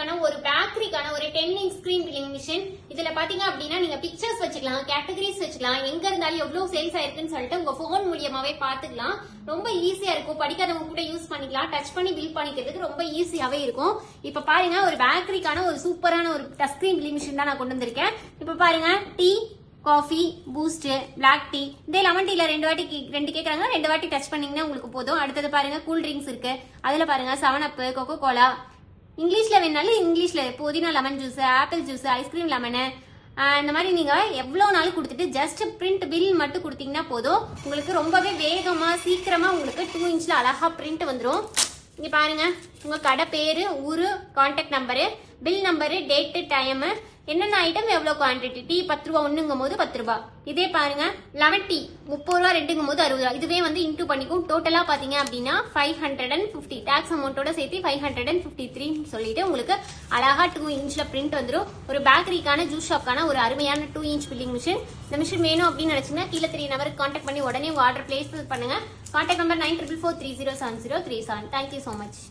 ஷாப்க்கான ஒரு பேக்கரிக்கான ஒரு 10 inch screen billing machine. இதுல பாத்தீங்க அப்படின்னா நீங்க பிக்சர்ஸ் வச்சுக்கலாம், கேட்டகரிஸ் வச்சுக்கலாம், எங்க இருந்தாலும் எவ்வளவு சேல்ஸ் ஆயிருக்குன்னு சொல்லிட்டு உங்க போன் மூலியமாவே பாத்துக்கலாம். ரொம்ப ஈஸியா இருக்கும், படிக்காதவங்க கூட யூஸ் பண்ணிக்கலாம், டச் பண்ணி பில் பண்ணிக்கிறதுக்கு ரொம்ப ஈஸியாவே இருக்கும். இப்ப பாருங்க ஒரு பேக்கரிக்கான ஒரு சூப்பரான ஒரு டச் ஸ்கிரீன் பில்லிங் மிஷின் தான் நான் கொண்டு வந்திருக்கேன். இப்ப பாருங்க tea, coffee, Boost, black tea, இதே லெமன் டீல ரெண்டு கேக்குறாங்க, 2 வாட்டி டச் பண்ணீங்கன்னா உங்களுக்கு போதும். அடுத்தது பாருங்க கூல் ட்ரிங்க்ஸ் இருக்கு, அதுல பாருங்க 7up, கொக்கோ கோலா, இங்கிலீஷ்ல வேணாலும் இங்கிலீஷ்ல புதினா lemon juice, apple juice, ice cream lemon, இந்த மாதிரி நீங்க எவ்வளவு நாள் கொடுத்துட்டு ஜஸ்ட் பிரிண்ட் பில் மட்டும் கொடுத்தீங்கன்னா போதும். உங்களுக்கு ரொம்பவே வேகமா சீக்கிரமா உங்களுக்கு 2 இன்ச்ல அழகா பிரிண்ட் வந்துடும். இங்க பாருங்க உங்க கடை பேரு, ஊரு, contact number, bill number, date, time, என்னென்ன ஐட்டம் எவ்வளவு குவான்டிட்டி. டீ 10 ரூபா ஒண்ணுங்கும் போது 10 ரூபாய். இதே பாருங்க லெமன் டீ 30 ரூபா ரெண்டுங்கும் போது 60 ரூபா. இதுவே வந்து இன்டூ பண்ணிக்கும். டோட்டலா பாத்தீங்க அப்படின்னா 550 டாக்ஸ் அமௌண்டோட சேர்த்து 553 சொல்லிட்டு உங்களுக்கு அழகா 2 இன்ச்ல பிரிண்ட் வந்துடும். ஒரு பேக்கரிக்கான ஜூஸ் ஷாப்க்கான ஒரு அருமையான 2 இன்ச் பில்லிங் மிஷின். இந்த மிஷின் வேணும் அப்படின்னு நினைச்சீங்கன்னா கீழே 3 நம்பருக்கு கான்டாக்ட் பண்ணி உடனே உங்க ஆர்டர் பிளேஸ் பண்ணுங்க. Contact number 9444307037. Thank you so much.